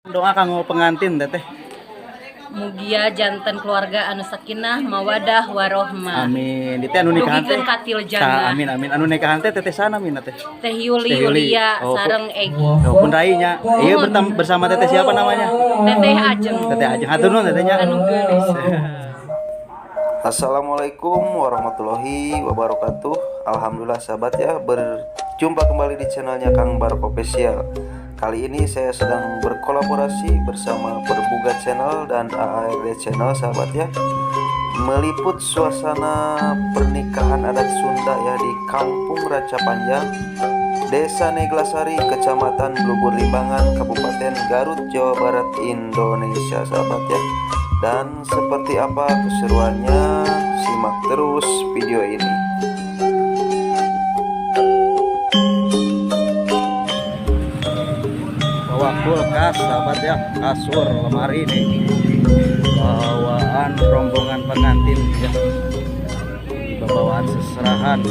Doa kanggo pengantin teteh. Mugia jantan keluarga anu sakinah mawadah warohmah. Amin. Di teh anu nikahan teh. Dugikeun katil jannah. Amin amin. Anu nikahan teh teteh sana mina teh. Teh Yuli Yulia sareng Egi. Oh pun rainya. Iya bersama teteh siapa namanya? Teteh Ajeng. Teteh Ajeng. Hatur nuhun tetehnya. Anu geulis. Assalamualaikum warahmatullahi wabarakatuh. Alhamdulillah sahabat ya, berjumpa kembali di channelnya Kang Barok Official. Kali ini saya sedang berkolaborasi bersama Berbuga Channel dan ARD Channel sahabat ya, meliput suasana pernikahan adat Sunda ya di Kampung Raca Panjang, Desa Neglasari, Kecamatan Blubur Limbangan, Kabupaten Garut, Jawa Barat, Indonesia sahabat ya. Dan seperti apa keseruannya, simak terus video ini. Bawa kulkas sahabat ya, kasur, lemari nih. Bawaan rombongan pengantin ya. Bawaan seserahan.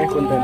Punten.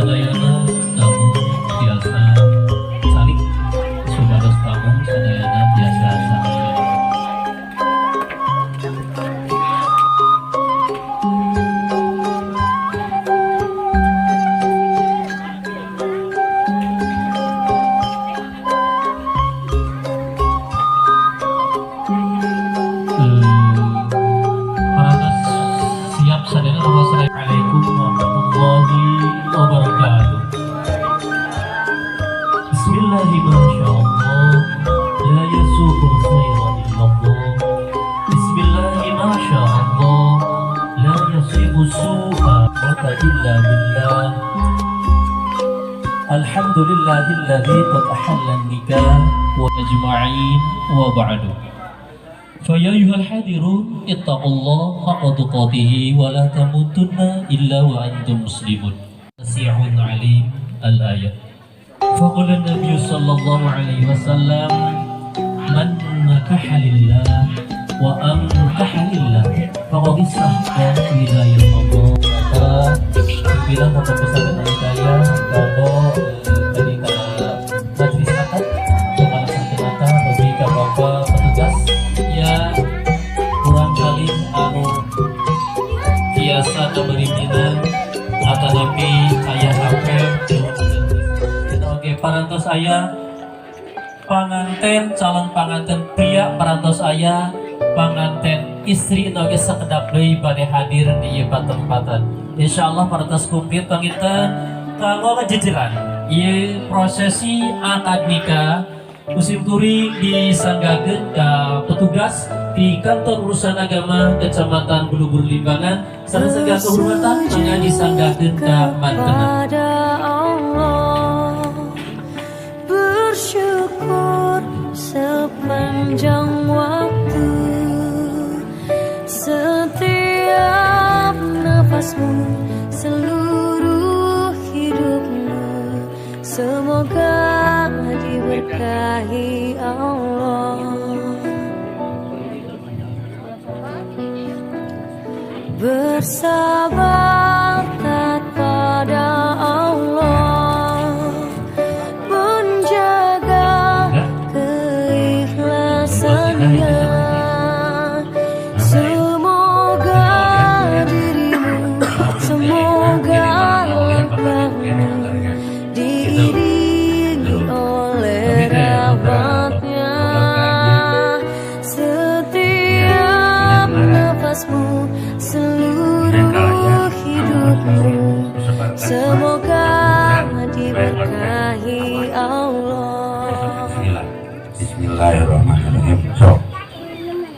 sadayana tamu biasa saling supados tamu sadayana biasa saling. Parantos siap sadayana wassalamualaikum warahmatullahi wabarakatuh. Bismillahirrahmanirrahim. La yasuqul khairan illallah. Bismillahirrahmanirrahim. La yasibu su'a wa illa billah. Alhamdulillahilladzi qad ahalla nikah wa ajma'in wa ba'du. فيا أيها الحاضرون اتقوا الله حق تقاته ولا تموتن إلا وأنتم مسلمون. وسيع عليم الآية. فقال النبي صلى الله عليه وسلم من نكح لله وأنكح لله فقد استحق wilayah Allah. Maka bilang Bapak Pesantren Hidayah bahwa ketika majelis akad kepala santenata bagi Bapak petugas ya kurang kali biasa memberi minat atau nabi ayah apel oke parantos ayah panganten calon panganten pria parantos ayah panganten istri oke sekedap deui bade hadir di ieu tempatan insyaallah parantos kumplit panginten kanggo kejejeran ieu prosesi akad nikah musim turi disanggakeun ka petugas di kantor urusan agama Kecamatan Bulugur Limbangan sareng segala kehormatan mangga disanggakeun ka mantenan. Kepada Allah bersyukur sepanjang waktu setiap nafasmu seluruh hidupmu semoga diberkahi Allah. Bersabar taat pada Allah, menjaga keikhlasannya. Semoga dirimu, semoga langkahmu diiringi oleh rahmatnya. Setiap nafasmu seluruh hidupmu semoga diberkahi Allah. Bismillahirrahmanirrahim. So,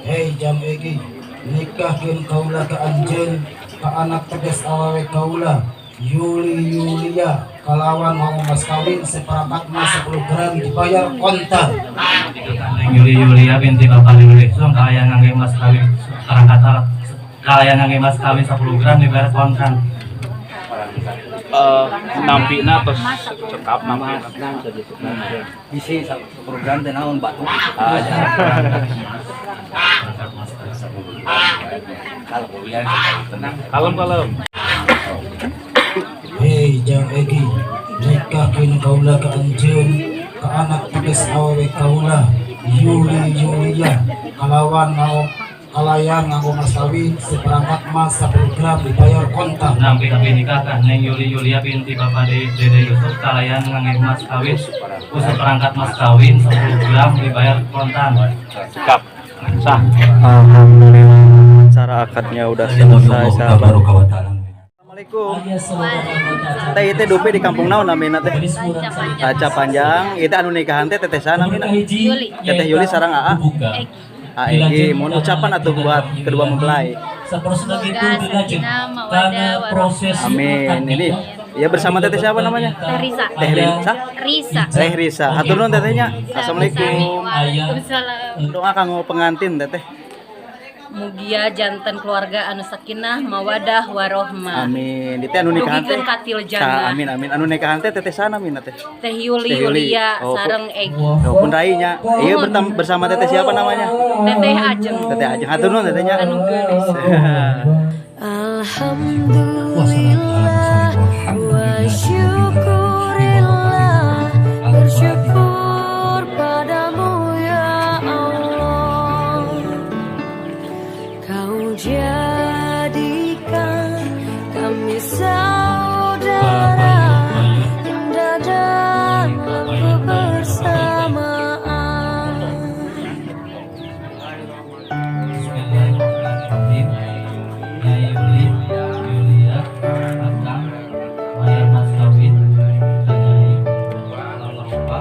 hei jam egi nikahkeun kaula ka anjeun ka anak tegas awewe kaula Yulia kalawan mau mas kawin seperempat mas 10 gram dibayar kontan. Yulia binti Bapak Yuli sung kaya ngangge mas kawin perangkat alat kaya ngangge mas kawin 10 gram dibayar kontan. Nampina terus cekap nama isi program teh naon batu kalem Hei jam egi nikahkeun kaula ka anjeun ka anak tegas awewe kaula Yulia kalawan mau kalayan nganggo mas kawin seperangkat mas 10 gram dibayar kontan. Nampi nikahkan Neng Yulia binti Bapak Dede Yusuf kalayan ngangge mas kawin usah perangkat mas kawin 10 gram dibayar kontan. cekap sah. Alhamdulillah cara akadnya udah selesai sahabat. Assalamualaikum. Teh itu dupe di kampung naon namina teh? Kaca panjang. Itu anu nikahan teh teteh sana namina. Teteh Yuli sareng AA. Egi, mohon ucapan atau buat kedua mempelai. Amin. Ini ya bersama teteh siapa namanya? Teh Risa. Teh Risa. Hatur nuhun tetehnya. Assalamualaikum. Waalaikumsalam. Doa kanggo pengantin teteh. Mugia jantan keluarga anu sakinah mawadah warohmah. Amin. Di teh anu nikahan teh. Mugikeun katil jannah. Amin. Anu nikahan teh teteh sana mina teh. Teh Yulia Oh, sareng Egi. pun rainya. Iya bersama teteh siapa namanya? Teteh Ajeng. Teteh Ajeng. Hatur nuhun tetehnya. Anu geulis. Alhamdulillah wa syukur saudara indah dalam kebersamaan. Bismillahirrahmanirrahim. Ya Yuli, Yulia, Akang, Maya Mas Kawin, Tanyahi, Lomba,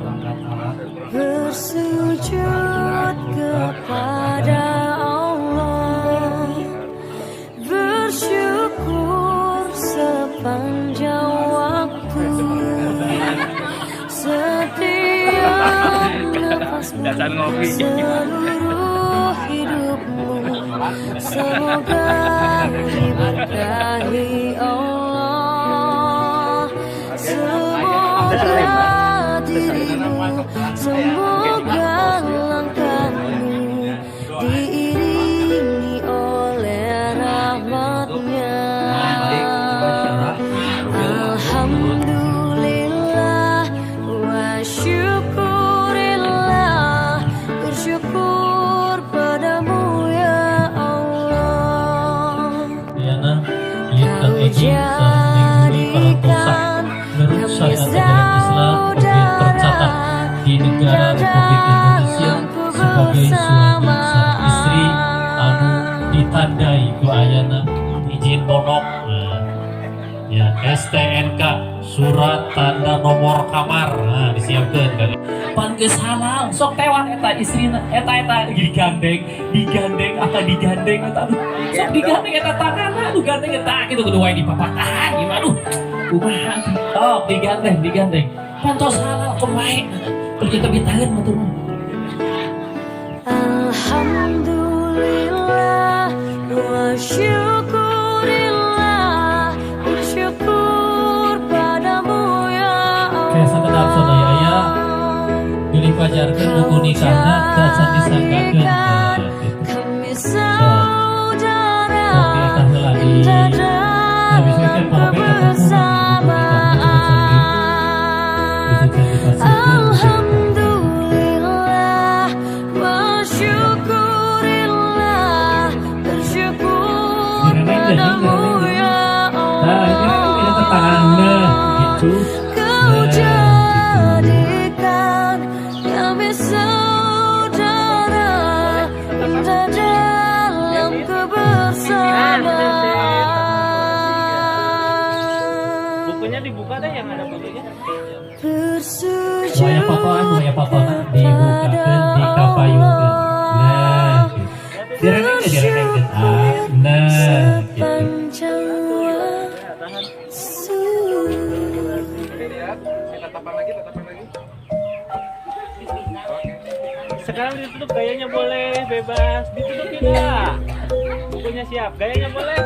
Perangkat alat. Bersujud kepada Allah, bersyukur sepanjang waktu, setiap nafasmu, seluruh hidupmu, semoga diberkahi Allah, semoga dirimu, semoga langkahmu diiringi oleh rahmatnya. Alhamdulillah wa syukurillah, bersyukur padamu ya Allah. Diana, Yintan Egi, Saling Paratosa, menurut syariat agama Islam, objek tercatat di negara Republik Indonesia sebagai suami sang istri anu ditandai ku ayana izin bonok, ya STNK, surat tanda nomor kamar, disiapkan kali. Pan geus halal, sok tewang eta istrina, eta digandeng atau digandeng eta, sok digandeng eta tangan, gandeng eta gitu kedua di papakan, gimana? Kumaha, sok digandeng, pantos halal kemain, ternyata bitahan betul. Alhamdulillah wa syukurillah, bersyukur padamu ya Allah. Kayak sekedap sadaya ya, pilih pajarkan buku nikahna dan disangkakan. Kami saudara Tapi indah habis itu kan kalau kita kebersamaan. Alhamdulillah wa syukurillah, bersyukur padamu ya Nah, ini kan kita tetangga gitu. Kau jadikan kami saudara indah dalam kebersamaan. Bukunya dibuka deh yang ada fotonya. Bersujud Waya papa dibukakan, dikapayungkan. Nah, gitu. Direnengkan. Nah, gitu. sepanjang waktu. Sekarang ditutup, gayanya boleh bebas ditutupin ya. Bukunya siap, gayanya boleh.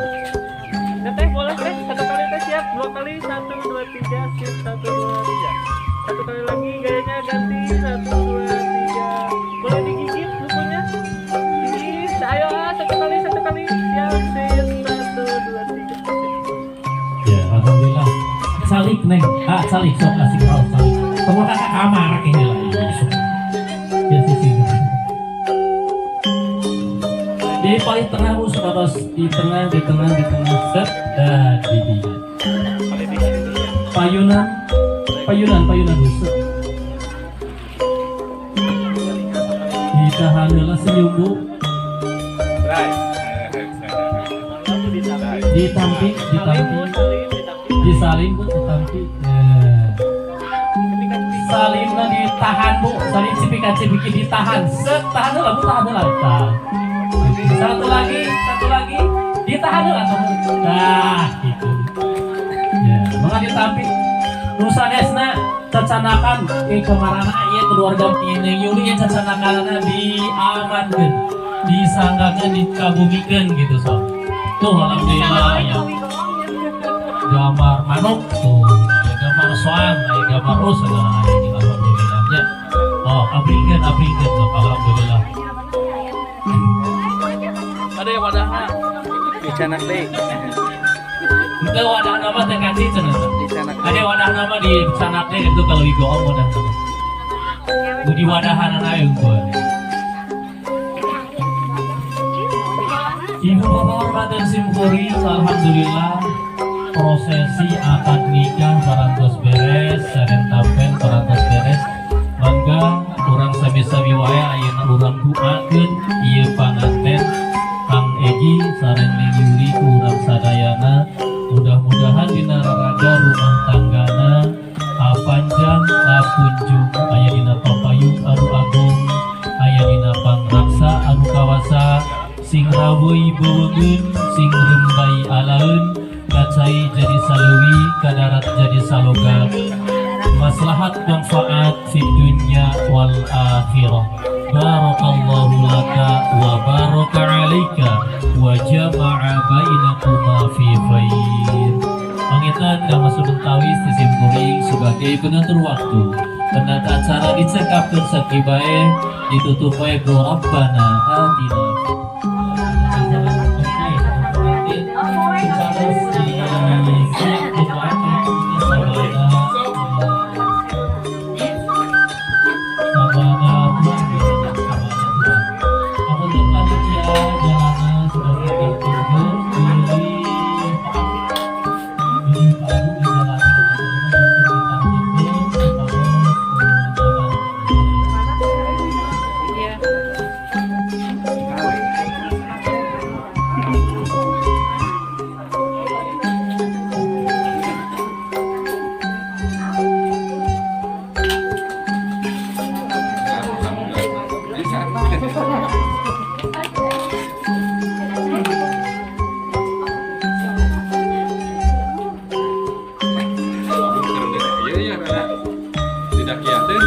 Teh boleh teh, satu kali teh siap, dua kali, 1, 2, 3, sip, 1, 2, 3. Satu kali lagi gayanya ganti, 1, 2, 3. Boleh digigit bukunya. Digigit, ayo satu kali, siap, sip, 1, 2, 3. Ya, alhamdulillah. Salik neng, salik sok asik kau salik. Tunggu kakak kamar kayaknya lah. Ya sisi. Di paling tengah bus, terus di tengah set dan di payunan bus. Ditahan lah senyum bu. Ditampi, disalin bu, ditampi. Salimna ditahan bu, salin cipika-cipiki ditahan, set tahan dulu bu, tahan dulu. Satu lagi, ditahan dulu. Nah, gitu. Ya, maka ditampi. Nusa desna cacanakan ke kemarana ieu keluarga ini Yuli yang cacanakanana diamankeun, disanggakeun, dikabumikeun gitu sob. Tuh alhamdulillah ya. Gambar manuk tuh, gambar soan, gambar us segala ini alhamdulillahnya. Oh, abrikeun sob alhamdulillah. Ada yang wadahnya. Dicanak deh. Itu wadah nama teh kasih cenah. Dicanak. Ada wadah nama di sanaknya itu kalau igoom wadah nama. Di wadahan aja gue. Ibu bapak hormat dan simkuri, alhamdulillah prosesi akad nikah parantos beres, sareng tampen parantos beres. Mangga urang sami-sami wae ayeuna urang duakeun ieu panganten Kang Egi sareng Neng Yuli ku urang sadayana. Mudah-mudahan dina raraga rumah tanggana panjang kunjung aya dina papayung anu agung, aya dina pangraksa anu kawasa, sing raweuh beuweung, sing rembay alaeun, kacai jadi salewi, kadarat jadi saloga. Maslahat manfaat fi dunya wal akhirah. Barakallahu laka wa baraka alaika wa jama'a bainakuma fi khair. Pangitan Dhamma Sumentawi Sisim Kuring sebagai penutur waktu. Penata acara dicekapkeun sakibae ditutup wae ku Rabbana atina. Tidak kiatin.